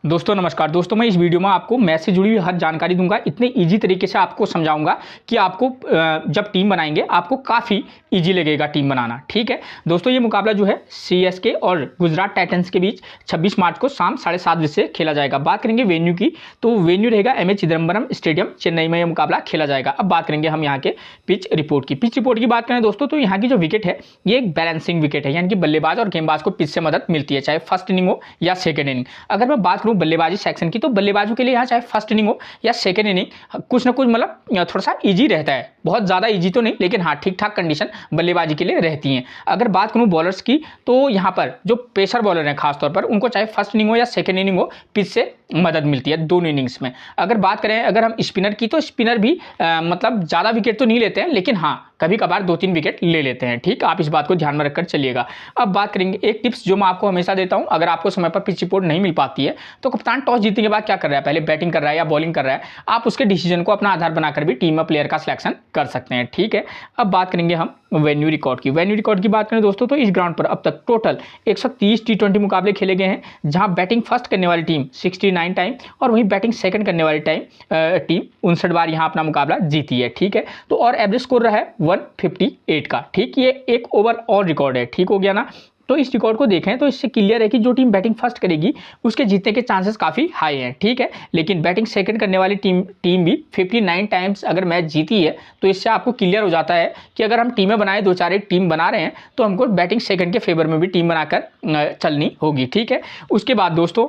दोस्तों नमस्कार। दोस्तों मैं इस वीडियो में आपको मैच से जुड़ी हुई हर जानकारी दूंगा। इतने इजी तरीके से आपको समझाऊंगा कि आपको जब टीम बनाएंगे आपको काफ़ी इजी लगेगा टीम बनाना। ठीक है दोस्तों, ये मुकाबला जो है सीएसके और गुजरात टाइटंस के बीच 26 मार्च को शाम 7:30 बजे से खेला जाएगा। बात करेंगे वेन्यू की, तो वेन्यू रहेगा एमए चिदम्बरम स्टेडियम, चेन्नई में यह मुकाबला खेला जाएगा। अब बात करेंगे हम यहाँ के पिच रिपोर्ट की। पिच रिपोर्ट की बात करें दोस्तों, तो यहाँ की जो विकेट है ये एक बैलेंसिंग विकेट है, यानी कि बल्लेबाज और गेंदबाज को पिच से मदद मिलती है, चाहे फर्स्ट इनिंग हो या सेकेंड इनिंग। अगर मैं बात करूँ बल्लेबाजी सेक्शन की, तो बल्लेबाजों के लिए यहाँ चाहे फर्स्ट इनिंग हो या सेकंड इनिंग कुछ ना कुछ मतलब थोड़ा सा इजी रहता है। बहुत ज़्यादा इजी तो नहीं, लेकिन हाँ ठीक ठाक कंडीशन बल्लेबाजी के लिए रहती हैं। अगर बात करूँ बॉलर्स की, तो यहाँ पर जो पेसर बॉलर हैं खासतौर पर, उनको चाहे फर्स्ट इनिंग हो या सेकंड इनिंग हो पिच से मदद मिलती है दोनों इनिंग्स में। अगर बात करें अगर हम स्पिनर की, तो स्पिनर भी मतलब ज़्यादा विकेट तो नहीं लेते हैं, लेकिन हाँ कभी कभार 2-3 विकेट ले लेते हैं। ठीक, आप इस बात को ध्यान में रखकर चलिएगा। अब बात करेंगे एक टिप्स जो मैं आपको हमेशा देता हूं, अगर आपको समय पर पिच रिपोर्ट नहीं मिल पाती है तो कप्तान टॉस जीतने के बाद क्या कर रहा है, पहले बैटिंग कर रहा है या बॉलिंग कर रहा है, आप उसके डिसीजन को अपना आधार बनाकर भी टीम में प्लेयर का सिलेक्शन कर सकते हैं। ठीक है, अब बात करेंगे हम वेन्यू रिकॉर्ड की। वेन्यू रिकॉर्ड की बात करें दोस्तों, तो इस ग्राउंड पर अब तक टोटल 130 T20 मुकाबले खेले गए हैं, जहां बैटिंग फर्स्ट करने वाली टीम 69 टाइम और वहीं बैटिंग सेकंड करने वाली टीम 59 बार यहां अपना मुकाबला जीती है। ठीक है, तो और एवरेज स्कोर रहा है 158 का। ठीक, ये एक ओवरऑल रिकॉर्ड है। ठीक हो गया ना। तो इस रिकॉर्ड को देखें तो इससे क्लियर है कि जो टीम बैटिंग फर्स्ट करेगी उसके जीतने के चांसेस काफ़ी हाई हैं। ठीक है, लेकिन बैटिंग सेकंड करने वाली टीम भी 59 टाइम्स अगर मैच जीती है, तो इससे आपको क्लियर हो जाता है कि अगर हम टीमें बनाए, दो चार एक टीम बना रहे हैं, तो हमको बैटिंग सेकंड के फेवर में भी टीम बनाकर चलनी होगी। ठीक है, उसके बाद दोस्तों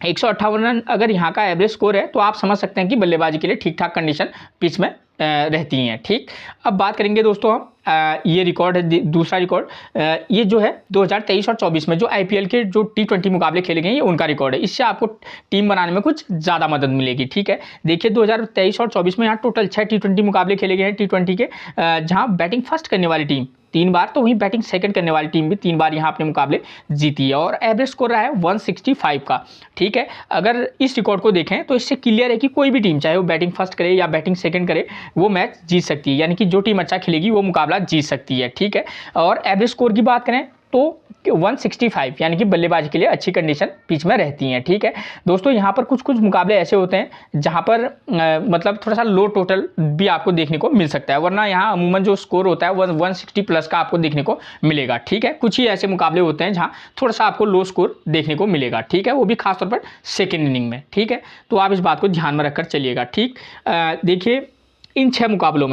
158 रन अगर यहाँ का एवरेज स्कोर है, तो आप समझ सकते हैं कि बल्लेबाजी के लिए ठीक ठाक कंडीशन पिच में रहती हैं। ठीक, अब बात करेंगे दोस्तों हम ये रिकॉर्ड है दूसरा रिकॉर्ड, ये जो है 2023 और 24 में जो आईपीएल के जो T20 मुकाबले खेले गए हैं, ये उनका रिकॉर्ड है। इससे आपको टीम बनाने में कुछ ज़्यादा मदद मिलेगी। ठीक है, देखिए 2023 और 24 में यहाँ टोटल 6 T20 मुकाबले खेले गए हैं T20 के, जहाँ बैटिंग फर्स्ट करने वाली टीम 3 बार, तो वहीं बैटिंग सेकंड करने वाली टीम भी 3 बार यहाँ अपने मुकाबले जीती है और एवरेज स्कोर रहा है 165 का। ठीक है, अगर इस रिकॉर्ड को देखें तो इससे क्लियर है कि कोई भी टीम चाहे वो बैटिंग फर्स्ट करे या बैटिंग सेकंड करे, वो मैच जीत सकती है, यानी कि जो टीम अच्छा खेलेगी वो मुकाबला जीत सकती है। ठीक है, और एवरेज स्कोर की बात करें तो 165, यानी कि बल्लेबाजी के लिए अच्छी कंडीशन पिच में रहती हैं। ठीक है दोस्तों, यहाँ पर कुछ मुकाबले ऐसे होते हैं जहाँ पर मतलब थोड़ा सा लो टोटल भी आपको देखने को मिल सकता है, वरना यहाँ अमूमन जो स्कोर होता है 160 प्लस का आपको देखने को मिलेगा। ठीक है, कुछ ही ऐसे मुकाबले होते हैं जहाँ थोड़ा सा आपको लो स्कोर देखने को मिलेगा। ठीक है, वो भी खासतौर पर सेकेंड इनिंग में। ठीक है, तो आप इस बात को ध्यान में रखकर चलिएगा। ठीक, देखिए इन 6 मुकाबलों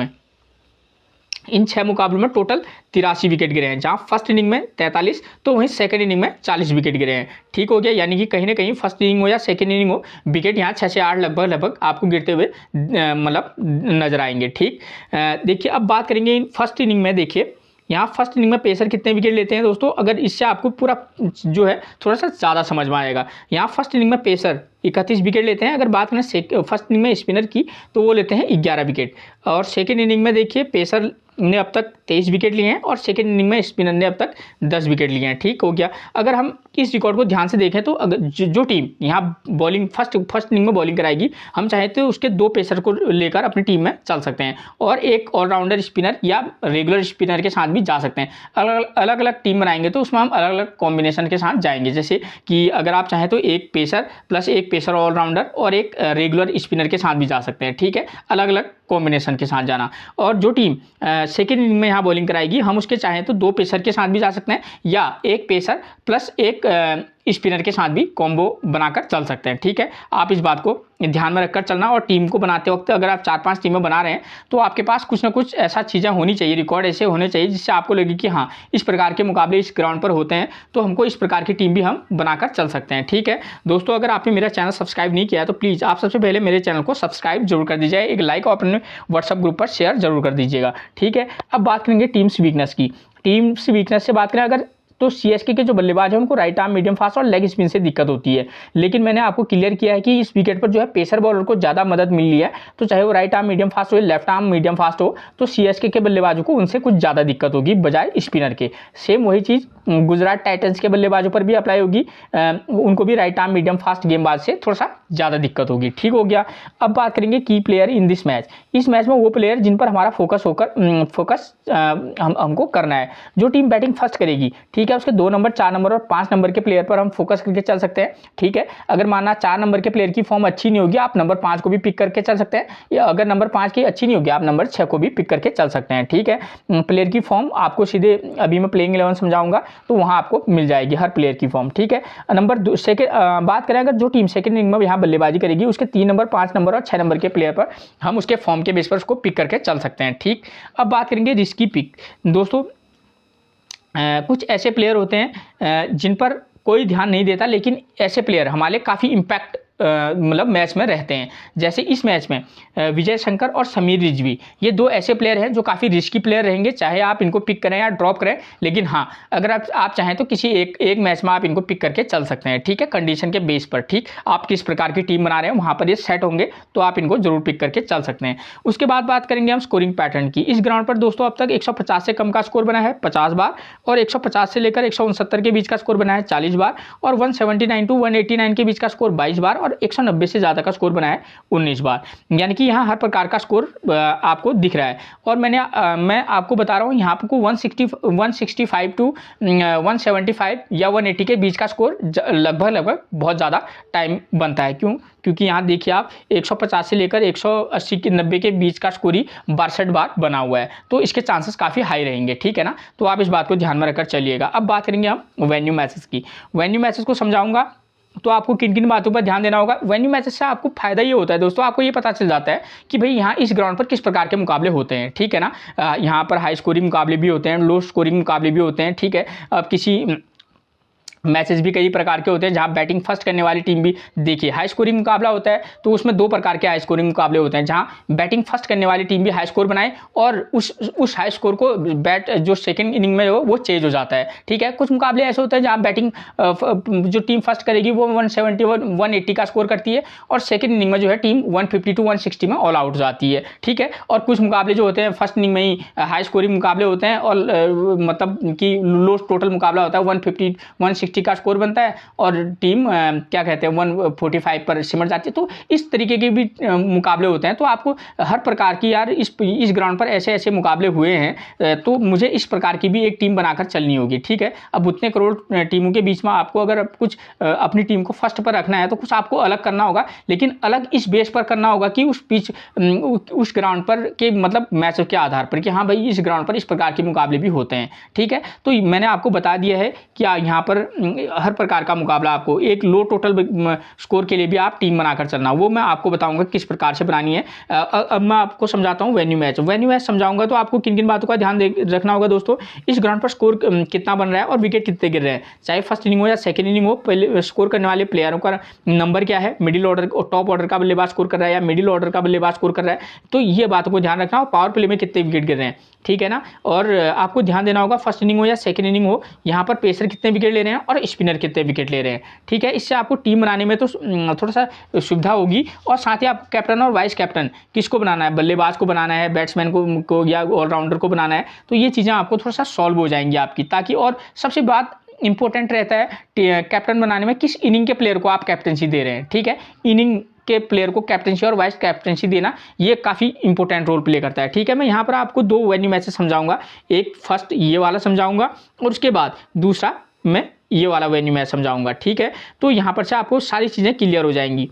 में टोटल 83 विकेट गिरे हैं, जहां फर्स्ट इनिंग में 43, तो वहीं सेकंड इनिंग में 40 विकेट गिरे हैं। ठीक हो गया, यानी कि कहीं ना कहीं फर्स्ट इनिंग हो या सेकंड इनिंग हो, विकेट यहाँ 6 से 8 लगभग आपको गिरते हुए मतलब नजर आएंगे। ठीक, देखिए अब बात करेंगे फर्स्ट इनिंग में। देखिए यहाँ फर्स्ट इनिंग में पेसर कितने विकेट लेते हैं दोस्तों, अगर इससे आपको पूरा जो है थोड़ा सा ज़्यादा समझ में आएगा। यहाँ फर्स्ट इनिंग में पेसर 31 विकेट लेते हैं। अगर बात करें फर्स्ट इनिंग में स्पिनर की, तो वो लेते हैं 11 विकेट, और सेकेंड इनिंग में देखिए पेसर ने अब तक 23 विकेट लिए हैं और सेकेंड इनिंग में स्पिनर ने अब तक 10 विकेट लिए हैं। ठीक हो गया, अगर हम इस रिकॉर्ड को ध्यान से देखें तो अगर जो टीम यहाँ बॉलिंग फर्स्ट इनिंग में बॉलिंग कराएगी, हम चाहे तो उसके 2 पेसर को लेकर अपनी टीम में चल सकते हैं और एक ऑलराउंडर स्पिनर या रेगुलर स्पिनर के साथ भी जा सकते हैं। अलग अलग टीम बनाएंगे तो उसमें हम अलग अलग कॉम्बिनेशन के साथ जाएंगे, जैसे कि अगर आप चाहें तो एक पेसर प्लस एक पेसर ऑलराउंडर और एक रेगुलर स्पिनर के साथ भी जा सकते हैं। ठीक है, अलग अलग कॉम्बिनेशन के साथ जाना। और जो टीम सेकेंड इनिंग में यहाँ बॉलिंग कराएगी, हम उसके चाहें तो 2 पेसर के साथ भी जा सकते हैं या एक पेसर प्लस एक स्पिनर के साथ भी कॉम्बो बनाकर चल सकते हैं। ठीक है, आप इस बात को ध्यान में रखकर चलना, और टीम को बनाते वक्त अगर आप 4-5 टीमें बना रहे हैं तो आपके पास कुछ ना कुछ ऐसा चीज़ें होनी चाहिए, रिकॉर्ड ऐसे होने चाहिए जिससे आपको लगे कि हाँ इस प्रकार के मुकाबले इस ग्राउंड पर होते हैं, तो हमको इस प्रकार की टीम भी हम बनाकर चल सकते हैं। ठीक है दोस्तों, अगर आपने मेरा चैनल सब्सक्राइब नहीं किया है तो प्लीज़ आप सबसे पहले मेरे चैनल को सब्सक्राइब जरूर कर दीजिए, एक लाइक और अपने व्हाट्सअप ग्रुप पर शेयर जरूर कर दीजिएगा। ठीक है, अब बात करेंगे टीम्स वीकनेस की। टीम्स वीकनेस से बात करें अगर, तो सीएसके के जो बल्लेबाज हैं उनको राइट आर्म मीडियम फास्ट और लेग स्पिन से दिक्कत होती है, लेकिन मैंने आपको क्लियर किया है कि इस विकेट पर जो है पेसर बॉलर को ज़्यादा मदद मिल रही है, तो चाहे वो राइट आर्म मीडियम फास्ट हो या लेफ्ट आर्म मीडियम फास्ट हो, तो सीएसके के बल्लेबाजों को उनसे कुछ ज़्यादा दिक्कत होगी बजाय स्पिनर के। सेम वही चीज़ गुजरात टाइटंस के बल्लेबाजों पर भी अप्लाई होगी, उनको भी राइट आर्म मीडियम फास्ट गेंदबाज से थोड़ा सा ज़्यादा दिक्कत होगी। ठीक हो गया। अब बात करेंगे की प्लेयर इन दिस मैच। इस मैच में वो प्लेयर जिन पर हमारा फोकस हमको करना है। जो टीम बैटिंग फर्स्ट करेगी, ठीक है, उसके 2 नंबर, 4 नंबर और 5 नंबर के प्लेयर पर हम फोकस करके चल सकते हैं। ठीक है, अगर मानना 4 नंबर के प्लेयर की फॉर्म अच्छी नहीं होगी, आप नंबर 5 को भी पिक करके चल सकते हैं, या अगर नंबर 5 की अच्छी नहीं होगी, आप नंबर 6 को भी पिक करके चल सकते हैं। ठीक है, प्लेयर की फॉर्म आपको सीधे अभी मैं प्लेइंग 11 समझाऊंगा तो वहां आपको मिल जाएगी हर प्लेयर की फॉर्म। ठीक है, बात करें अगर जो टीम सेकंड इनिंग में यहाँ बल्लेबाजी करेगी, उसके 3 नंबर, 5 नंबर और 6 नंबर के प्लेयर पर हम उसके फॉर्म के बेस पर उसको पिक करके चल सकते हैं। ठीक, अब बात करेंगे रिस्की पिक। दोस्तों कुछ ऐसे प्लेयर होते हैं जिन पर कोई ध्यान नहीं देता, लेकिन ऐसे प्लेयर हमारे काफ़ी इम्पैक्ट मतलब मैच में रहते हैं। जैसे इस मैच में विजय शंकर और समीर रिजवी, ये 2 ऐसे प्लेयर हैं जो काफ़ी रिस्की प्लेयर रहेंगे, चाहे आप इनको पिक करें या ड्रॉप करें। लेकिन हाँ, अगर आप चाहें तो किसी एक मैच में आप इनको पिक करके चल सकते हैं। ठीक है, कंडीशन के बेस पर। ठीक, आप किस प्रकार की टीम बना रहे हैं वहाँ पर ये सेट होंगे, तो आप इनको जरूर पिक करके चल सकते हैं। उसके बाद बात करेंगे हम स्कोरिंग पैटर्न की। इस ग्राउंड पर दोस्तों अब तक 150 से कम का स्कोर बना है 50 बार, और 150 से लेकर 169 के बीच का स्कोर बना है 40 बार, और 179 टू 189 के बीच का स्कोर 22 बार, और 190 से ज़्यादा का स्कोर बना है 19 बार। यानी कि यहाँ हर प्रकार का स्कोर आपको दिख रहा है। और मैं आपको बता रहा हूँ, यहाँ आपको 165 टू 175 या 180 के बीच का स्कोर लगभग बहुत ज़्यादा टाइम बनता है। क्योंकि यहाँ देखिए आप 150 से लेकर 180 के 90 के बीच का स्कोर ही 62 बार बना हुआ है, तो इसके चांसेस काफ़ी हाई रहेंगे। ठीक है ना, तो आप इस बात को ध्यान में रखकर चलिएगा। अब बात करेंगे हम वेन्यू मैचेस की। वेन्यू मैचेस को समझाऊंगा तो आपको किन किन बातों पर ध्यान देना होगा। वेन्यू मैचेस से आपको फायदा ये होता है दोस्तों, आपको ये पता चल जाता है कि भाई यहाँ इस ग्राउंड पर किस प्रकार के मुकाबले होते हैं। ठीक है ना, यहाँ पर हाई स्कोरिंग मुकाबले भी होते हैं, लो स्कोरिंग मुकाबले भी होते हैं। ठीक है, अब किसी मैचेस भी कई प्रकार के होते हैं जहां बैटिंग फर्स्ट करने वाली टीम भी, देखिए हाई स्कोरिंग मुकाबला होता है तो उसमें 2 प्रकार के हाई स्कोरिंग मुकाबले होते हैं, जहां बैटिंग फर्स्ट करने वाली टीम भी हाई स्कोर बनाए और उस हाई स्कोर को जो सेकंड इनिंग में वो चेंज हो जाता है। ठीक है, कुछ मुकाबले ऐसे होते हैं जहां बैटिंग जो टीम फर्स्ट करेगी वो 170 180 का स्कोर करती है, और सेकंड इनिंग में जो है टीम 150 टू 160 में ऑल आउट हो जाती है। ठीक है, और कुछ मुकाबले जो होते हैं फर्स्ट इनिंग में ही हाई स्कोरिंग मुकाबले होते हैं, और मतलब कि लो टोटल मुकाबला होता है, 150 160 का स्कोर बनता है और टीम क्या कहते हैं 145 पर सिमट जाती है। तो इस तरीके के भी मुकाबले होते हैं। तो आपको हर प्रकार की यार इस ग्राउंड पर ऐसे ऐसे मुकाबले हुए हैं, तो मुझे इस प्रकार की भी एक टीम बनाकर चलनी होगी। ठीक है, अब उतने करोड़ टीमों के बीच में आपको अगर कुछ अपनी टीम को फर्स्ट पर रखना है तो कुछ आपको अलग करना होगा, लेकिन अलग इस बेस पर करना होगा कि उस ग्राउंड पर के मतलब मैचों के आधार पर कि हाँ भाई इस ग्राउंड पर इस प्रकार के मुकाबले भी होते हैं। ठीक है, तो मैंने आपको बता दिया है कि यहाँ पर हर प्रकार का मुकाबला आपको एक लो टोटल स्कोर के लिए भी आप टीम बनाकर चलना, वो मैं आपको बताऊंगा किस प्रकार से बनानी है। अब मैं आपको समझाता हूँ वेन्यू मैच समझाऊंगा। तो आपको किन किन बातों का ध्यान रखना होगा दोस्तों। इस ग्राउंड पर स्कोर कितना बन रहा है और विकेट कितने गिर रहे हैं, चाहे फर्स्ट इनिंग हो या सेकंड इनिंग हो, पहले स्कोर करने वाले प्लेयरों का नंबर क्या है, मिडिल ऑर्डर और टॉप ऑर्डर का बल्लेबाज स्कोर कर रहा है या मिडिल ऑर्डर का बल्लेबाज स्कोर कर रहा है, तो ये बातों को ध्यान रखना हो। पावर प्ले में कितने विकेट गिर रहे हैं, ठीक है ना, और आपको ध्यान देना होगा फर्स्ट इनिंग हो या सेकंड इनिंग हो, यहाँ पर पेसर कितने विकेट ले रहे हैं और स्पिनर कितने विकेट ले रहे हैं। ठीक है, इससे आपको टीम बनाने में तो थोड़ा सा सुविधा होगी, और साथ ही आप कैप्टन और वाइस कैप्टन किसको बनाना है, बल्लेबाज को बनाना है, बैट्समैन को या ऑलराउंडर को बनाना है, तो ये चीज़ें आपको थोड़ा सा सॉल्व हो जाएंगी आपकी, ताकि और सबसे बात इंपॉर्टेंट रहता है कैप्टन बनाने में किस इनिंग के प्लेयर को आप कैप्टनसी दे रहे हैं। ठीक है, इनिंग के प्लेयर को कैप्टनसी और वाइस कैप्टनसी देना ये काफ़ी इंपॉर्टेंट रोल प्ले करता है। ठीक है, मैं यहाँ पर आपको 2 वेन्यू मैचेस समझाऊंगा, एक फर्स्ट ये वाला समझाऊंगा और उसके बाद दूसरा मैं ये वाला वेन्यू मैच समझाऊंगा। ठीक है, तो यहाँ पर से आपको सारी चीज़ें क्लियर हो जाएंगी।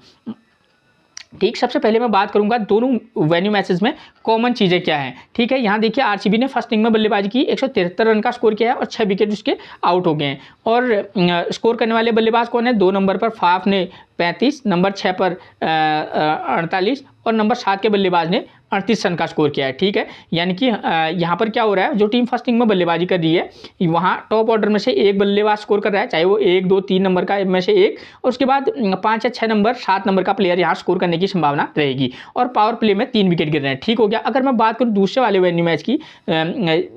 ठीक, सबसे पहले मैं बात करूंगा दोनों वेन्यू मैचेस में कॉमन चीज़ें क्या हैं। ठीक है, यहाँ देखिए आरसीबी ने फर्स्ट इनिंग में बल्लेबाजी की, 173 रन का स्कोर किया है और 6 विकेट उसके आउट हो गए हैं। और स्कोर करने वाले बल्लेबाज कौन है, 2 नंबर पर फाफ ने 35, नंबर 6 पर 48 और नंबर 7 के बल्लेबाज ने 38 रन का स्कोर किया है। ठीक है, यानी कि यहाँ पर क्या हो रहा है, जो टीम फर्स्ट इनिंग में बल्लेबाजी कर रही है वहाँ टॉप ऑर्डर में से एक बल्लेबाज स्कोर कर रहा है, चाहे वो 1 2 3 नंबर का में से एक, और उसके बाद 5 या 6 नंबर 7 नंबर का प्लेयर यहाँ स्कोर करने की संभावना रहेगी, और पावर प्ले में 3 विकेट गिर रहे हैं। ठीक हो गया। अगर मैं बात करूँ दूसरे वाले वेन्यू मैच की,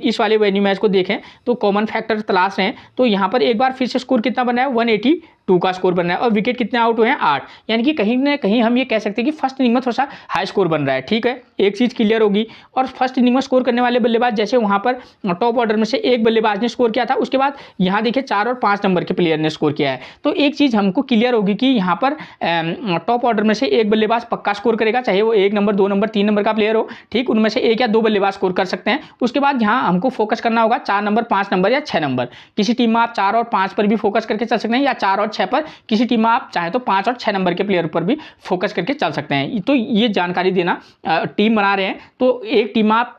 इस वाले वेन्यू मैच को देखें तो कॉमन फैक्टर तलाश रहे हैं, तो यहाँ पर एक बार फिर से स्कोर कितना बना है, 180 2 का स्कोर बन रहा है और विकेट कितने आउट हुए हैं 8, यानी कि कहीं ना कहीं हम ये कह सकते हैं कि फर्स्ट इनिंग में थोड़ा सा हाई स्कोर बन रहा है। ठीक है, एक चीज़ क्लियर होगी। और फर्स्ट इनिंग में स्कोर करने वाले बल्लेबाज जैसे वहाँ पर टॉप ऑर्डर में से एक बल्लेबाज ने स्कोर किया था, उसके बाद यहाँ देखिए 4 और 5 नंबर के प्लेयर ने स्कोर किया है। तो एक चीज़ हमको क्लियर होगी कि यहाँ पर टॉप ऑर्डर में से एक बल्लेबाज पक्का स्कोर करेगा, चाहे वो 1 नंबर 2 नंबर 3 नंबर का प्लेयर हो। ठीक, उनमें से 1 या 2 बल्लेबाज स्कोर कर सकते हैं। उसके बाद यहाँ हमको फोकस करना होगा 4 नंबर 5 नंबर या 6 नंबर। किसी टीम में आप 4 और 5 पर भी फोकस करके चल सकते हैं या 4 और 6 पर, किसी टीम में आप चाहे तो 5 और 6 नंबर के प्लेयर पर भी फोकस करके चल सकते हैं। तो ये जानकारी देना, टीम बना रहे हैं तो एक टीम आप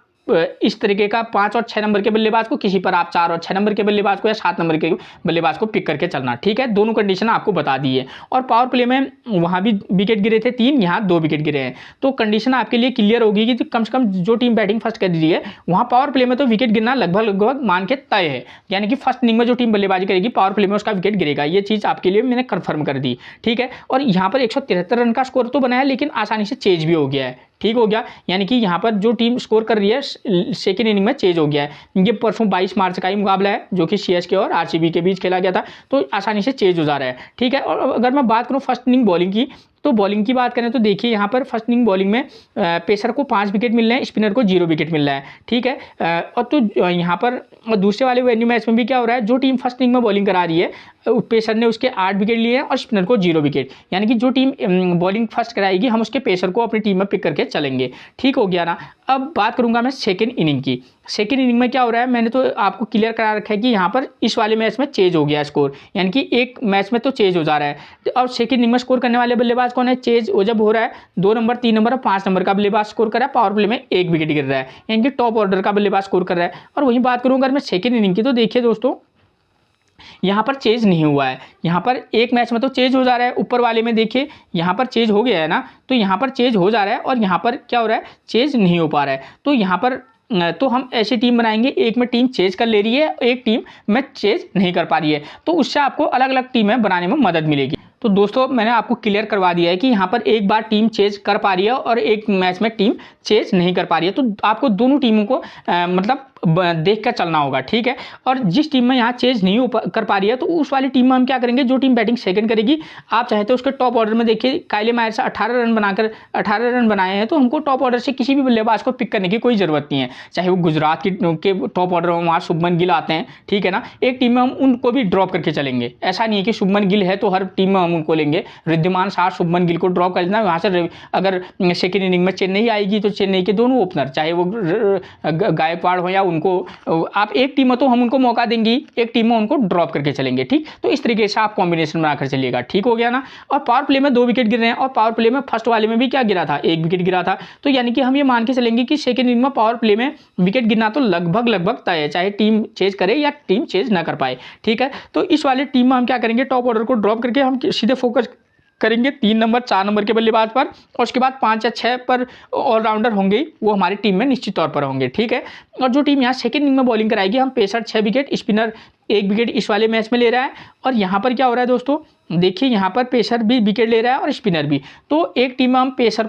इस तरीके का 5 और 6 नंबर के बल्लेबाज को, किसी पर आप 4 और 6 नंबर के बल्लेबाज को या 7 नंबर के बल्लेबाज को पिक करके चलना। ठीक है, दोनों कंडीशन आपको बता दी है। और पावर प्ले में वहाँ भी विकेट गिरे थे 3, यहाँ 2 विकेट गिरे हैं। तो कंडीशन आपके लिए क्लियर होगी कि कम से कम जो टीम बैटिंग फर्स्ट कर रही है वहाँ पावर प्ले में तो विकेट गिरना लगभग मान के तय है, यानी कि फर्स्ट इनिंग में जो टीम बल्लेबाजी करेगी पावर प्ले में उसका विकेट गिरेगा। ये चीज़ आपके लिए मैंने कन्फर्म कर दी। ठीक है, और यहाँ पर 173 रन का स्कोर तो बना है, लेकिन आसानी से चेज भी हो गया है। ठीक हो गया, यानी कि यहाँ पर जो टीम स्कोर कर रही है सेकेंड इनिंग में चेज हो गया है। ये परसों 22 मार्च का ही मुकाबला है जो कि सीएसके और आरसीबी के बीच खेला गया था, तो आसानी से चेज हो जा रहा है। ठीक है, और अगर मैं बात करूँ फर्स्ट इनिंग बॉलिंग की, तो बॉलिंग की बात करें तो देखिए यहाँ पर फर्स्ट इनिंग बॉलिंग में पेसर को 5 विकेट मिल रहे हैं, स्पिनर को 0 विकेट मिल रहा है। ठीक है, और तो यहाँ पर दूसरे वाले वेन्यू मैच में भी क्या हो रहा है, जो टीम फर्स्ट इनिंग में बॉलिंग करा रही है पेसर ने उसके 8 विकेट लिए हैं और स्पिनर को 0 विकेट, यानी कि जो टीम बॉलिंग फर्स्ट कराएगी हम उसके पेसर को अपनी टीम में पिक करके चलेंगे। ठीक हो गया ना। अब बात करूंगा मैं सेकेंड इनिंग की। सेकेंड इनिंग में क्या हो रहा है, मैंने तो आपको क्लियर करा रखा है कि यहाँ पर इस वाले मैच में चेज हो गया स्कोर, यानी कि एक मैच में तो चेज हो जा रहा है। और सेकेंड इनिंग में स्कोर करने वाले बल्लेबाज कौन है, चेज जब हो रहा है 2 नंबर 3 नंबर और 5 नंबर का बल्लेबाज स्कोर कर रहा है, पावर प्ले में 1 विकेट गिर रहा है, यानी कि टॉप ऑर्डर का बल्लेबाज स्कोर कर रहा है। और वहीं बात करूँ अगर मैं सेकेंड इनिंग की, तो देखिए दोस्तों यहाँ पर चेज नहीं हुआ है। यहाँ पर एक मैच में तो चेज हो जा रहा है, ऊपर वाले में देखिए यहाँ पर चेज हो गया है ना, तो यहाँ पर चेज हो जा रहा है और यहाँ पर क्या हो रहा है, चेज नहीं हो पा रहा है। तो यहाँ पर तो हम ऐसी टीम बनाएंगे, एक में टीम चेज कर ले रही है, एक टीम में चेज नहीं कर पा रही है, तो उससे आपको अलग अलग टीमें बनाने में मदद मिलेगी। तो दोस्तों मैंने आपको क्लियर करवा दिया है कि यहाँ पर एक बार टीम चेज कर पा रही है और एक मैच में टीम चेज नहीं कर पा रही है, तो आपको दोनों टीमों को मतलब देख कर चलना होगा। ठीक है, और जिस टीम में यहाँ चेज नहीं कर पा रही है तो उस वाली टीम में हम क्या करेंगे, जो टीम बैटिंग सेकंड करेगी, आप चाहे तो उसके टॉप ऑर्डर में देखिए काइले मायर से 18 रन बनाए हैं, तो हमको टॉप ऑर्डर से किसी भी बल्लेबाज को पिक करने की कोई जरूरत नहीं है, चाहे वो गुजरात के टॉप ऑर्डर में वहाँ शुभमन गिल आते हैं। ठीक है ना, एक टीम में हम उनको भी ड्रॉप करके चलेंगे, ऐसा नहीं है कि शुभमन गिल है तो हर टीम में हम उनको लेंगे। रिद्धिमान शाह शुभमन गिल को ड्रॉप कर देना, वहाँ से अगर सेकेंड इनिंग में चेन्नई आएगी तो चेन्नई के दोनों ओपनर चाहे वो गायकवाड़ हो या उनको आप एक टीम में तो हम उनको मौका देंगे, एक टीम में उनको ड्रॉप करके चलेंगे। ठीक, तो इस तरीके से आप कॉम्बिनेशन बनाकर चलिएगा। ठीक हो गया ना। और पावर प्ले में 2 विकेट गिर रहे हैं और पावर प्ले में फर्स्ट वाले में भी क्या गिरा था, 1 विकेट गिरा था, तो यानी कि हम ये मान के चलेंगे कि सेकेंड इनिंग में पावर प्ले में विकेट गिरना तो लगभग तय है, चाहे टीम चेज करे या टीम चेज ना कर पाए। ठीक है, तो इस वाले टीम में हम क्या करेंगे, टॉप ऑर्डर को ड्रॉप करके हम सीधे फोकस करेंगे 3 नंबर 4 नंबर के बल्लेबाज पर, और उसके बाद 5 या 6 पर ऑलराउंडर होंगे, वो हमारी टीम में निश्चित तौर पर होंगे। ठीक है, और जो टीम यहाँ सेकेंड इनिंग में बॉलिंग कराएगी, हम पेसर 6 विकेट, स्पिनर 1 विकेट इस वाले मैच में ले रहा है। और यहाँ पर क्या हो रहा है दोस्तों, देखिए यहाँ पर पेसर भी विकेट ले रहा है और स्पिनर भी, तो एक टीम में हम पेसर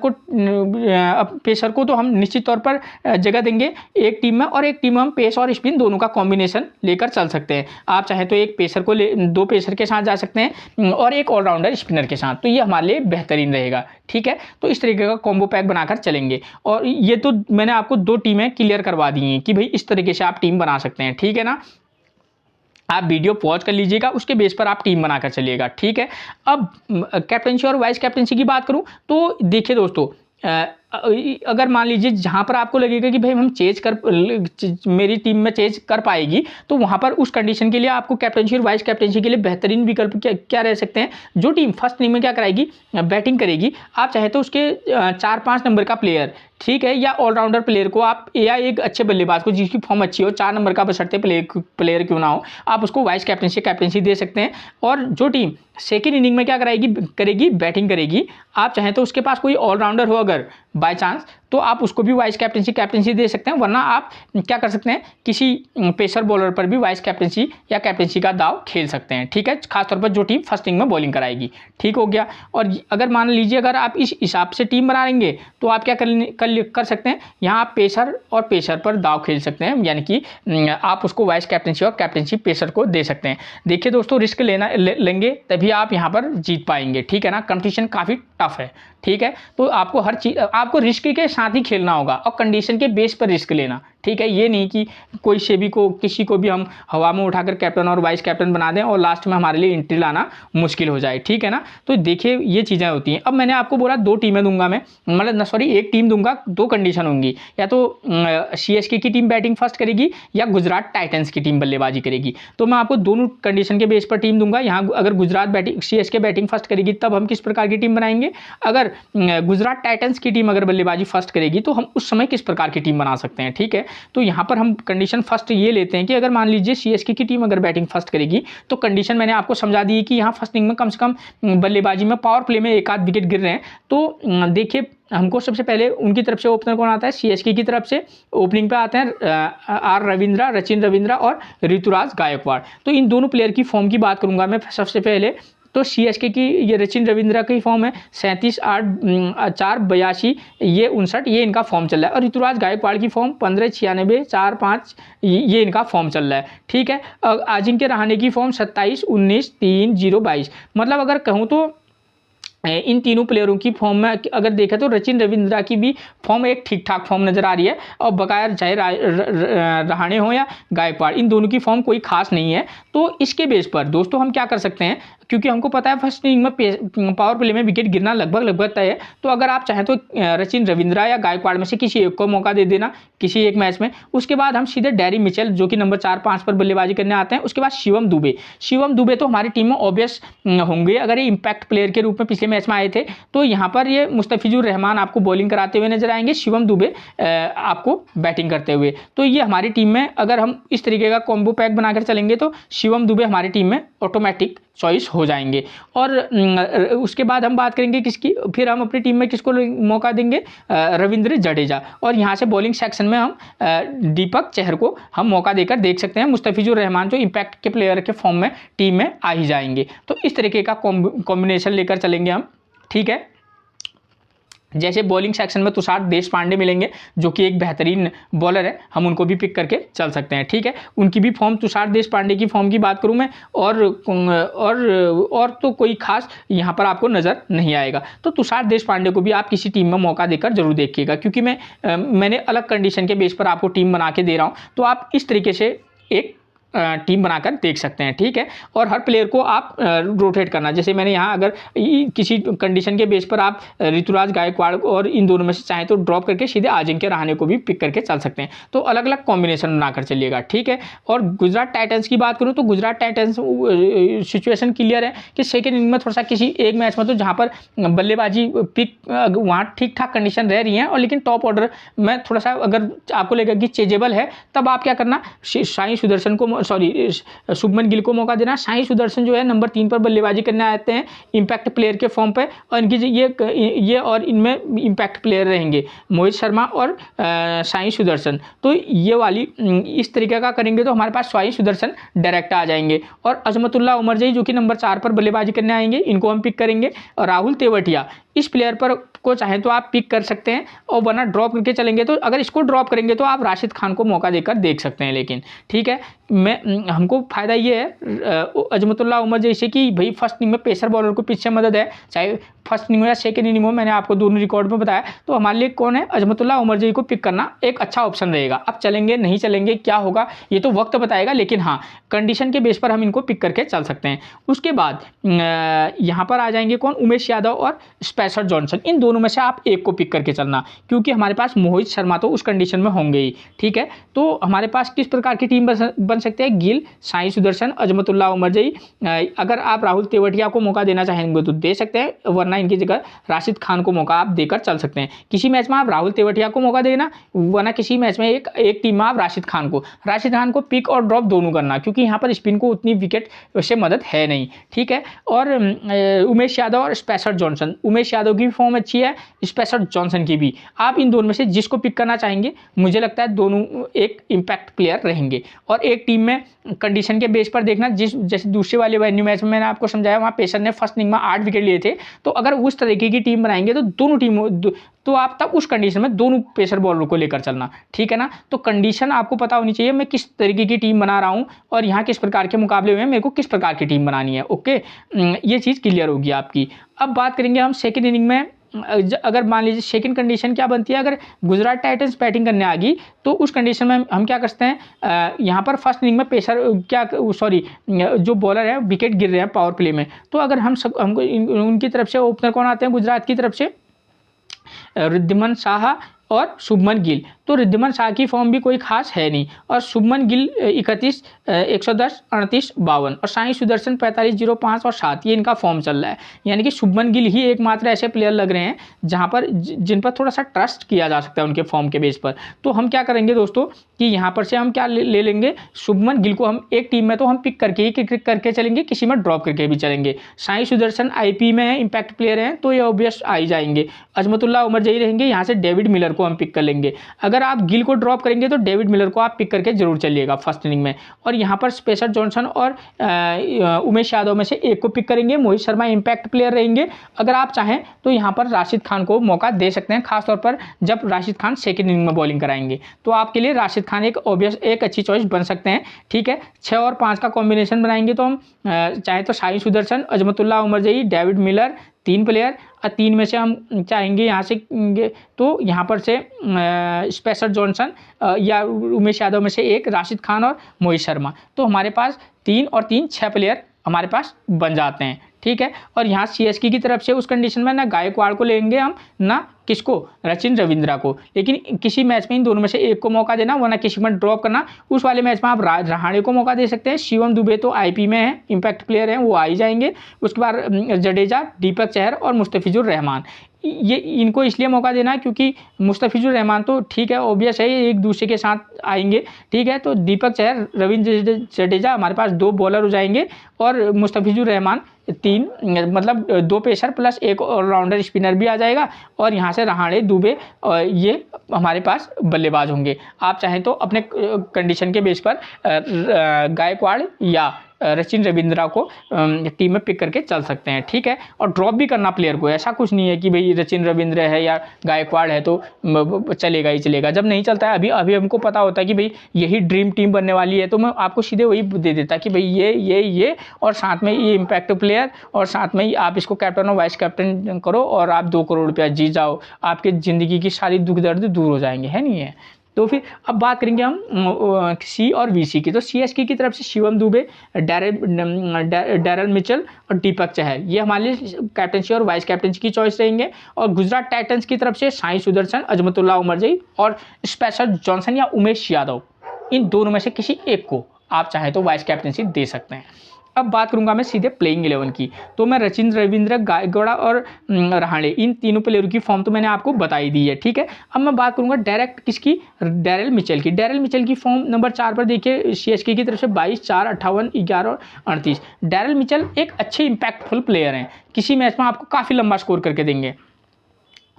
को तो हम निश्चित तौर पर जगह देंगे एक टीम में, और एक टीम में हम पेस और स्पिन दोनों का कॉम्बिनेशन लेकर चल सकते हैं। आप चाहे तो एक पेसर को 2 पेसर के साथ जा सकते हैं और एक ऑलराउंडर स्पिनर के साथ, तो ये हमारे लिए बेहतरीन रहेगा। ठीक है, तो इस तरीके का कॉम्बो पैक बनाकर चलेंगे। और ये तो मैंने आपको 2 टीमें क्लियर करवा दी हैं कि भाई इस तरीके से आप टीम बना सकते हैं। ठीक है ना, आप वीडियो पॉज कर लीजिएगा, उसके बेस पर आप टीम बनाकर चलिएगा। ठीक है, अब कैप्टनसी और वाइस कैप्टनसी की बात करूं तो देखिए दोस्तों, अगर मान लीजिए जहां पर आपको लगेगा कि भाई हम मेरी टीम में चेज कर पाएगी, तो वहां पर उस कंडीशन के लिए आपको कैप्टनसी और वाइस कैप्टनसी के लिए बेहतरीन विकल्प क्या रह सकते हैं। जो टीम फर्स्ट इनिंग में क्या कराएगी, बैटिंग करेगी, आप चाहे तो उसके 4-5 नंबर का प्लेयर, ठीक है, या ऑलराउंडर प्लेयर को आप, या एक अच्छे बल्लेबाज को जिसकी फॉर्म अच्छी हो, 4 नंबर का बशर्ते प्लेयर क्यों ना हो, आप उसको वाइस कैप्टनसी दे सकते हैं। और जो टीम सेकेंड इनिंग में क्या करेगी, बैटिंग करेगी, आप चाहें तो उसके पास कोई ऑलराउंडर हो अगर बाय चांस, तो आप उसको भी वाइस कैप्टनसी दे सकते हैं, वरना आप क्या कर सकते हैं, किसी पेसर बॉलर पर भी वाइस कैप्टनसी या कैप्टनसी का दाव खेल सकते हैं। ठीक है, खासतौर पर जो टीम फर्स्ट इनिंग में बॉलिंग कराएगी। ठीक हो गया। और अगर मान लीजिए अगर आप इस हिसाब से टीम बनाएंगे तो आप क्या कर सकते हैं, यहाँ आप पेसर और पेसर पर दाव खेल सकते हैं, यानी कि आप उसको वाइस कैप्टनसी और कैप्टनसी पेसर को दे सकते हैं। देखिए दोस्तों, रिस्क लेंगे तभी आप यहाँ पर जीत पाएंगे। ठीक है ना, कंपटीशन काफ़ी टफ है। ठीक है, तो आपको हर चीज़, आपको रिस्क के साथ ही खेलना होगा और कंडीशन के बेस पर रिस्क लेना। ठीक है, ये नहीं कि कोई से भी को किसी को भी हम हवा में उठाकर कैप्टन और वाइस कैप्टन बना दें और लास्ट में हमारे लिए एंट्री लाना मुश्किल हो जाए। ठीक है ना, तो देखिए ये चीज़ें होती हैं। अब मैंने आपको बोला 2 टीमें दूंगा मैं, मतलब सॉरी 1 टीम दूंगा, 2 कंडीशन होंगी, या तो CSK की टीम बैटिंग फर्स्ट करेगी या गुजरात टाइटंस की टीम बल्लेबाजी करेगी। तो मैं आपको दोनों कंडीशन के बेस पर टीम दूंगा। यहाँ अगर गुजरात CSK बैटिंग फर्स्ट करेगी तब हम किस प्रकार की टीम बनाएंगे, अगर गुजरात टाइटंस की टीम अगर बल्लेबाजी फर्स्ट करेगी तो हम उस समय किस प्रकार की टीम बना सकते हैं। ठीक है, तो यहाँ पर हम कंडीशन फर्स्ट ये लेते हैं कि अगर मान लीजिए CSK की टीम अगर बैटिंग फर्स्ट करेगी तो कंडीशन मैंने आपको समझा दी है कि यहाँ फर्स्ट इनिंग में कम से कम बल्लेबाजी में पावर प्ले में 1 आध विकेट गिर रहे हैं। तो देखिए हमको सबसे पहले उनकी तरफ से ओपनर कौन आता है, CSK की तरफ से ओपनिंग पे आते हैं रविंद्रा, रचिन रविंद्रा और ऋतुराज गायकवाड़। तो इन दोनों प्लेयर की फॉर्म की बात करूंगा मैं सबसे पहले। तो CSK की ये रचिन रविंद्रा की फॉर्म है 37, 8, 4, 82, ये 59, ये इनका फॉर्म चल रहा है। और ऋतुराज गायकवाड़ की फॉर्म 15, 96, 4, 5, ये इनका फॉर्म चल रहा है। ठीक है, अजिंक्य रहाणे की फॉर्म 27, 19, 3, 0, 22। मतलब अगर कहूँ तो इन तीनों प्लेयरों की फॉर्म में अगर देखा तो रचिन रविंद्रा की भी फॉर्म एक ठीक ठाक फॉर्म नज़र आ रही है, और बकाया चाहे रहाणे हो या गायकवाड़, इन दोनों की फॉर्म कोई खास नहीं है। तो इसके बेस पर दोस्तों हम क्या कर सकते हैं, क्योंकि हमको पता है फर्स्ट इनिंग में पावर प्ले में विकेट गिरना लगभग तय है। तो अगर आप चाहें तो रचिन रविंद्रा या गायकवाड़ में से किसी एक को मौका दे देना किसी एक मैच में। उसके बाद हम सीधे डैरी मिचेल जो कि नंबर 4, 5 पर बल्लेबाजी करने आते हैं। उसके बाद शिवम दुबे तो हमारी टीम में ऑब्वियस होंगे, अगर ये इम्पैक्ट प्लेयर के रूप में पिछले मैच में आए थे। तो यहाँ पर ये मुस्तफिजुर रहमान आपको बॉलिंग कराते हुए नजर आएंगे, शिवम दुबे आपको बैटिंग करते हुए। तो ये हमारी टीम में अगर हम इस तरीके का कॉम्बो पैक बनाकर चलेंगे तो शिवम दुबे हमारी टीम में ऑटोमेटिक चॉइस हो जाएंगे। और उसके बाद हम बात करेंगे किसकी, फिर हम अपनी टीम में किसको मौका देंगे, रविंद्र जडेजा। और यहाँ से बॉलिंग सेक्शन में हम दीपक चहर को हम मौका देकर देख सकते हैं। मुस्तफिजुर रहमान जो इम्पैक्ट के प्लेयर के फॉर्म में टीम में आ ही जाएंगे। तो इस तरीके का कॉम्बिनेशन लेकर चलेंगे हम। ठीक है, जैसे बॉलिंग सेक्शन में तुषार देशपांडे मिलेंगे जो कि एक बेहतरीन बॉलर है, हम उनको भी पिक करके चल सकते हैं। ठीक है, उनकी भी फॉर्म, तुषार देशपांडे की फॉर्म की बात करूं मैं, और तो कोई खास यहाँ पर आपको नज़र नहीं आएगा। तो तुषार देशपांडे को भी आप किसी टीम में मौका देकर जरूर देखिएगा, क्योंकि मैंने अलग कंडीशन के बेस पर आपको टीम बना के दे रहा हूँ। तो आप इस तरीके से एक टीम बनाकर देख सकते हैं। ठीक है, और हर प्लेयर को आप रोटेट करना, जैसे मैंने यहाँ अगर किसी कंडीशन के बेस पर आप ऋतुराज गायकवाड़ और इन दोनों में से चाहें तो ड्रॉप करके सीधे अजिंक्य रहाणे को भी पिक करके चल सकते हैं। तो अलग अलग कॉम्बिनेशन बनाकर चलिएगा। ठीक है, और गुजरात टाइटंस की बात करूँ तो गुजरात टाइटंस सिचुएशन क्लियर है कि सेकेंड इनिंग में थोड़ा सा किसी एक मैच में तो जहाँ पर बल्लेबाजी पिक वहाँ ठीक ठाक कंडीशन रह रही हैं, और लेकिन टॉप ऑर्डर में थोड़ा सा अगर आपको लगेगा कि चेजेबल है, तब आप क्या करना, साई सुदर्शन को शुभमन गिल को मौका देना। साई सुदर्शन जो है नंबर 3 पर बल्लेबाजी करने आते हैं इम्पैक्ट प्लेयर के फॉर्म पे, और इनकी ये और इनमें इम्पैक्ट प्लेयर रहेंगे मोहित शर्मा और साई सुदर्शन। तो ये वाली इस तरीके का करेंगे तो हमारे पास साई सुदर्शन डायरेक्ट आ जाएंगे। और अजमतुल्लाह उमरजई जो कि नंबर 4 पर बल्लेबाजी करने आएंगे, इनको हम पिक करेंगे। और राहुल तेवतिया इस प्लेयर पर को चाहें तो आप पिक कर सकते हैं, और वरना ड्रॉप करके चलेंगे तो अगर इसको ड्रॉप करेंगे तो आप राशिद खान को मौका देकर देख सकते हैं। लेकिन ठीक है, हमको फ़ायदा ये है अजमतुल्लाह उमर जैसे कि भाई फर्स्ट इनिंग में पेसर बॉलर को पीछे मदद है, चाहे फर्स्ट इनिंग हो या सेकंड इनिंग हो, मैंने आपको दोनों रिकॉर्ड में बताया। तो हमारे लिए कौन है, अजमतुल्लाह उमरजई को पिक करना एक अच्छा ऑप्शन रहेगा। अब चलेंगे नहीं चलेंगे क्या होगा ये तो वक्त बताएगा, लेकिन हाँ कंडीशन के बेस पर हम इनको पिक करके चल सकते हैं। उसके बाद यहाँ पर आ जाएंगे कौन, उमेश यादव और स्पेसर जॉनसन। इन दोनों में से आप एक को पिक करके चलना, क्योंकि हमारे पास मोहित शर्मा तो उस कंडीशन में होंगे ही। ठीक है, तो हमारे पास किस प्रकार की टीम बन सकते हैं, गिल, साई सुदर्शन, अजमतुल्लाह उमरजई। अगर आप राहुल तेवतिया को मौका देना चाहेंगे तो दे सकते हैं, वरना इनकी जगह राशिद खान को मौका आप देकर चल सकते हैं। किसी मैच में आप राहुल तेवतिया को मौका देना, वरना किसी मैच में एक टीम में आप राशिद खान को पिक और ड्रॉप दोनों करना, क्योंकि यहाँ पर स्पिन को उतनी विकेट से मदद है नहीं। ठीक है, और उमेश यादव और स्पेसर जॉनसन, उमेश उमेश यादव की भी फॉर्म अच्छी है, स्पेशर जॉनसन की भी। आप इन दोनों में से जिसको पिक करना चाहेंगे, मुझे लगता है दोनों एक इम्पैक्ट प्लेयर रहेंगे। और एक टीम में कंडीशन के बेस पर देखना, जैसे दूसरे वाले वेन्यू मैच में मैंने आपको समझाया, वहाँ पेसर ने फर्स्ट इनिंग में 8 विकेट लिए थे। तो अगर उस तरीके की टीम बनाएंगे तो दोनों टीमों तो आप तब उस कंडीशन में दोनों पेसर बॉलर को लेकर चलना, ठीक है ना। तो कंडीशन आपको पता होनी चाहिए, मैं किस तरीके की टीम बना रहा हूं और यहाँ किस प्रकार के मुकाबले हुए हैं, मेरे को किस प्रकार की टीम बनानी है। ओके, ये चीज़ क्लियर होगी आपकी। अब बात करेंगे हम सेकेंड इनिंग में। अगर मान लीजिए सेकंड कंडीशन क्या बनती है, अगर गुजरात टाइटंस बैटिंग करने आ गई तो उस कंडीशन में हम क्या करते हैं, यहाँ पर फर्स्ट इनिंग में पेसर जो बॉलर है विकेट गिर रहे हैं पावर प्ले में, तो अगर हमको उनकी तरफ से ओपनर कौन आते हैं गुजरात की तरफ से, रिद्धिमान साहा और शुभमन गिल। तो रिद्धिमान शाह की फॉर्म भी कोई खास है नहीं, और शुभमन गिल 31, 110, 38, 52 और साई सुदर्शन 45, 05 और 7, ये इनका फॉर्म चल रहा है। यानी कि शुभमन गिल ही एकमात्र ऐसे प्लेयर लग रहे हैं जहां पर जिन पर थोड़ा सा ट्रस्ट किया जा सकता है उनके फॉर्म के बेस पर। तो हम क्या करेंगे दोस्तों कि यहाँ पर से हम क्या ले लेंगे, शुभमन गिल को हम एक टीम में तो हम पिक करके ही करके चलेंगे, किसी में ड्रॉप करके भी चलेंगे। साई सुदर्शन आईपी में है, इम्पैक्ट प्लेयर हैं, तो ये ऑब्वियस आ ही जाएंगे। अजमतुल्लाह उमर जही रहेंगे, यहाँ से डेविड मिलर को हम पिक कर लेंगे। अगर आप गिल को ड्रॉप करेंगे तो डेविड मिलर को आप पिक करके जरूर चलिएगा फर्स्ट इनिंग में। और यहाँ पर स्पेशर जॉनसन और उमेश यादव में से एक को पिक करेंगे। मोहित शर्मा इम्पैक्ट प्लेयर रहेंगे। अगर आप चाहें तो यहाँ पर राशिद खान को मौका दे सकते हैं, खासतौर पर जब राशिद खान सेकेंड इनिंग में बॉलिंग कराएंगे, तो आपके लिए राशिद खान एक ऑब्वियस एक अच्छी चॉइस बन सकते हैं, ठीक है। 6 और 5 का कॉम्बिनेशन बनाएंगे तो हम चाहे तो साई सुदर्शन, अजमतुल्लाह उमर जही, डेविड मिलर 3 प्लेयर, और 3 में से हम चाहेंगे यहाँ से तो यहाँ पर से स्पेशर जॉनसन या उमेश यादव में से एक, राशिद खान और मोहित शर्मा। तो हमारे पास 3 और 3 6 प्लेयर हमारे पास बन जाते हैं, ठीक है। और यहाँ सीएसके की तरफ से उस कंडीशन में ना गायकवाड़ को लेंगे हम, ना किसको, रचिन रविंद्रा को। लेकिन किसी मैच में इन दोनों में से एक को मौका देना, वरना किसी में ड्रॉप करना। उस वाले मैच में आप रहाणे को मौका दे सकते हैं। शिवम दुबे तो आईपी में है, इम्पैक्ट प्लेयर हैं, वो आ ही जाएंगे। उसके बाद जडेजा, दीपक चहर और मुस्तफिजुर रहमान, ये इनको इसलिए मौका देना है क्योंकि मुस्तफिजुर रहमान तो ठीक है, ऑब्वियस है, एक दूसरे के साथ आएंगे, ठीक है। तो दीपक चहर, रविंद्र जडेजा, हमारे पास 2 बॉलर हो जाएंगे, और मुस्तफिजुर रहमान 3, मतलब 2 पेसर प्लस एक ऑलराउंडर स्पिनर भी आ जाएगा। और यहाँ से रहाणे, दुबे, ये हमारे पास बल्लेबाज होंगे। आप चाहें तो अपने कंडीशन के बेस पर गायकवाड़ या रचिन रविंद्रा को टीम में पिक करके चल सकते हैं, ठीक है। और ड्रॉप भी करना प्लेयर को, ऐसा कुछ नहीं है कि भाई रचिन रविंद्र है या गायकवाड़ है तो चलेगा ही चलेगा। जब नहीं चलता है, अभी हमको पता होता है कि भाई यही ड्रीम टीम बनने वाली है, तो मैं आपको सीधे वही दे देता कि भाई ये और साथ में ये इम्पैक्ट प्लेयर, और साथ में ही आप इसको कैप्टन और वाइस कैप्टन करो और आप 2 करोड़ रुपया जीत जाओ, आपके ज़िंदगी की सारी दुख दर्द दूर हो जाएंगे, है नहीं है। तो फिर अब बात करेंगे हम सी और वीसी की। तो सीएसके की तरफ से शिवम दुबे, डैरल मिचेल और दीपक चहर, ये हमारे लिए कैप्टनसी और वाइस कैप्टनसी की चॉइस रहेंगे। और गुजरात टाइटंस की तरफ से साई सुदर्शन, अजमतुल्लाह उमर जही और स्पेशर जॉनसन या उमेश यादव, इन दोनों में से किसी एक को आप चाहें तो वाइस कैप्टनसी दे सकते हैं। अब बात करूंगा मैं सीधे प्लेइंग 11 की। तो मैं रचिन रविंद्र, गायकवाड़ और रहाणे, इन तीनों प्लेयरों की फॉर्म तो मैंने आपको बताई दी है, ठीक है। अब मैं बात करूंगा डायरेक्ट किसकी, डैरल मिचेल की। डैरल मिचेल की फॉर्म नंबर 4 पर देखिए, सीएसके की तरफ से 22, 4, 58, 11 और 38। डैरल मिचेल एक अच्छे इंपैक्टफुल प्लेयर हैं, किसी मैच में आपको काफ़ी लंबा स्कोर करके देंगे।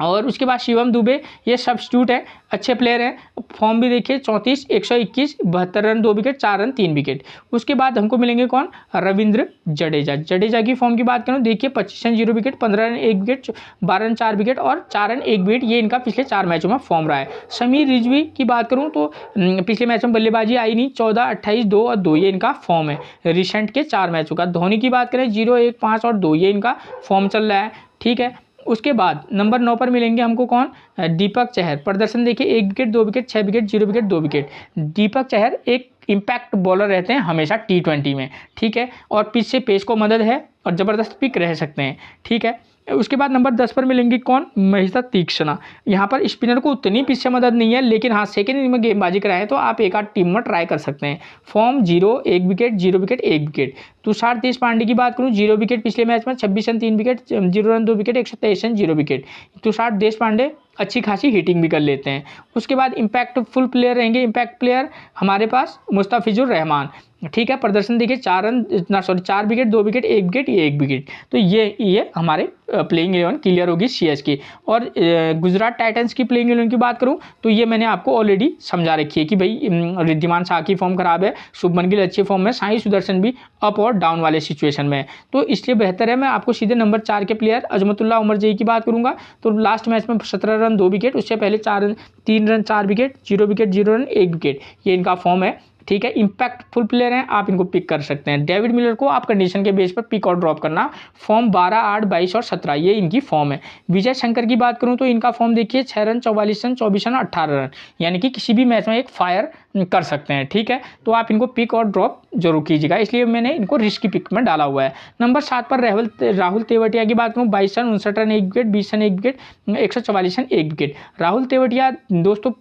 और उसके बाद शिवम दुबे, ये सब्स्टिट्यूट है, अच्छे प्लेयर हैं। फॉर्म भी देखिए, 34, 121, 72 रन 2 विकेट, 4 रन 3 विकेट। उसके बाद हमको मिलेंगे कौन, रविंद्र जडेजा। जडेजा की फॉर्म की बात करूँ, देखिए 25 run 0 wicket, 15 run 1 wicket, 12 run 4 wicket और 4 रन 1 विकेट, ये इनका पिछले 4 मैचों में फॉर्म रहा है। समीर रिजवी की बात करूँ तो पिछले मैच में बल्लेबाजी आई नहीं, 14, 28, 2 और 2, ये इनका फॉर्म है रिसेंट के 4 मैचों का। धोनी की बात करें, 0, 1, 5 और 2, ये इनका फॉर्म चल रहा है, ठीक है। उसके बाद नंबर 9 पर मिलेंगे हमको कौन, दीपक चहर। प्रदर्शन देखिए, 1 wicket, 2 wicket, 6 wicket, 0 wicket, 2 wicket. Deepak Chahar एक इम्पैक्ट बॉलर रहते हैं हमेशा T20 में, ठीक है। और पिच से पेस को मदद है और ज़बरदस्त पिक रह सकते हैं, ठीक है। उसके बाद नंबर 10 पर मिलेंगे कौन, महिता तीक्ष्णा। यहाँ पर स्पिनर को उतनी पिच से मदद नहीं है, लेकिन हाँ सेकेंड इनिंग में गेंदबाजी कराएं तो आप एक आध टीम में ट्राई कर सकते हैं। Form 0, 1 wicket, 0 wicket, 1 wicket. Tushar Deshpande की बात करूँ, 0 विकेट पिछले मैच में, 26 run 3 wicket, 0 run 2 wicket, 123 run 0 wicket. Tushar Deshpande अच्छी खासी हिटिंग भी कर लेते हैं। उसके बाद इम्पैक्टफुल प्लेयर रहेंगे, इम्पैक्ट प्लेयर हमारे पास मुस्तफिजुर रहमान। ठीक है। प्रदर्शन देखिए 4 रन 4 विकेट, 2 विकेट, 1 विकेट, ये 1 विकेट। तो ये हमारे प्लेइंग 11 क्लियर होगी सीएसके। और गुजरात टाइटंस की प्लेइंग 11 की बात करूं तो ये मैंने आपको ऑलरेडी समझा रखी है कि भाई रिद्धिमान शाह की फॉर्म खराब है, शुभमन गिल अच्छी फॉर्म में, साई सुदर्शन भी अप और डाउन वाले सिचुएशन में है, तो इसलिए बेहतर है मैं आपको सीधे नंबर 4 के प्लेयर अजमतुल्ला उमर जई की बात करूंगा। तो लास्ट मैच में 17 रन 2 विकेट, उससे पहले 3 run 4 wicket, 0 wicket 0 run 1 wicket, ये इनका फॉर्म है। ठीक है, इंपैक्टफुल प्लेयर हैं, आप इनको पिक कर सकते हैं। डेविड मिलर को आप कंडीशन के बेस पर पिक और ड्रॉप करना। फॉर्म 12, 8, 22 और 17 ये इनकी फॉर्म है। विजय शंकर की बात करूं तो इनका फॉर्म देखिए 6 रन 44 रन 24 रन 18 रन, यानी कि किसी भी मैच में एक फायर कर सकते हैं। ठीक है, तो आप इनको पिक और ड्रॉप जरूर कीजिएगा, इसलिए मैंने इनको रिस्क की पिक में डाला हुआ है। नंबर 7 पर राहुल तेवतिया की बात करूँ 22 run 59 run 1 wicket, 20 run 1 wicket, 144 run 1 wicket. Rahul Tewatia दोस्तों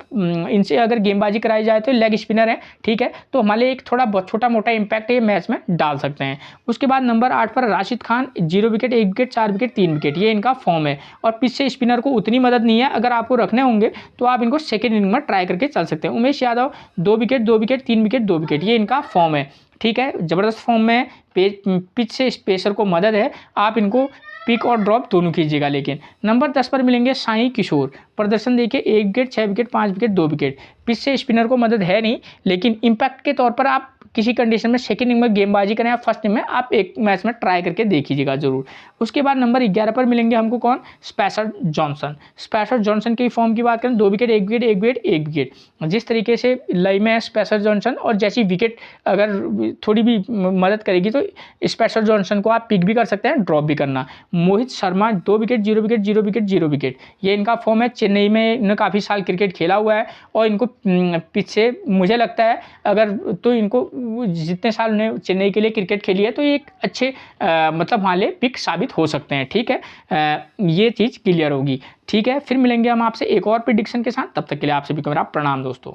इनसे अगर गेंदबाजी कराई जाए तो लेग स्पिनर है। ठीक है, तो हमारे लिए एक थोड़ा बहुत छोटा मोटा इंपैक्ट ये मैच में डाल सकते हैं। उसके बाद नंबर 8 पर Rashid Khan 0 wicket 1 wicket 4 wicket 3 wicket, ये इनका फॉर्म है। और पिच से स्पिनर को उतनी मदद नहीं है, अगर आपको रखने होंगे तो आप इनको सेकेंड इनिंग में ट्राई करके चल सकते हैं। Umesh Yadav 2 wicket 2 wicket 3 wicket 2 wicket, ये इनका फॉर्म है। ठीक है, जबरदस्त फॉर्म में, पिच से स्पेसर को मदद है, आप इनको पिक और ड्रॉप दोनों कीजिएगा। लेकिन नंबर 10 पर मिलेंगे साई किशोर। प्रदर्शन देखिए 1 wicket 6 wicket 5 wicket 2 wicket, pitch से स्पिनर को मदद है नहीं, लेकिन इंपैक्ट के तौर पर आप किसी कंडीशन में सेकंड इनिंग में गेंदबाजी करें या फर्स्ट इनिंग में आप एक मैच में ट्राई करके देखिएगा जरूर। उसके बाद नंबर 11 पर मिलेंगे हमको कौन, स्पेसर जॉनसन। स्पेसर जॉनसन की फॉर्म की बात करें 2 विकेट 1 विकेट 1 विकेट 1 विकेट, जिस तरीके से लय में है स्पेसर जॉनसन, और जैसी विकेट अगर थोड़ी भी मदद करेगी तो स्पेसर जॉनसन को आप पिक भी कर सकते हैं, ड्रॉप भी करना। Mohit Sharma 2 wicket 0 wicket 0 wicket 0 wicket, ये इनका फॉर्म है। चेन्नई में इन्होंने काफ़ी साल क्रिकेट खेला हुआ है और इनको पीछे मुझे लगता है अगर तो इनको जितने साल उन्हें चेन्नई के लिए क्रिकेट खेली है तो ये एक अच्छे मतलब हमारे लिए पिक साबित हो सकते हैं। ठीक है, ये चीज़ क्लियर होगी। ठीक है, फिर मिलेंगे हम आपसे एक और प्रेडिक्शन के साथ, तब तक के लिए आप सभी को मेरा प्रणाम दोस्तों।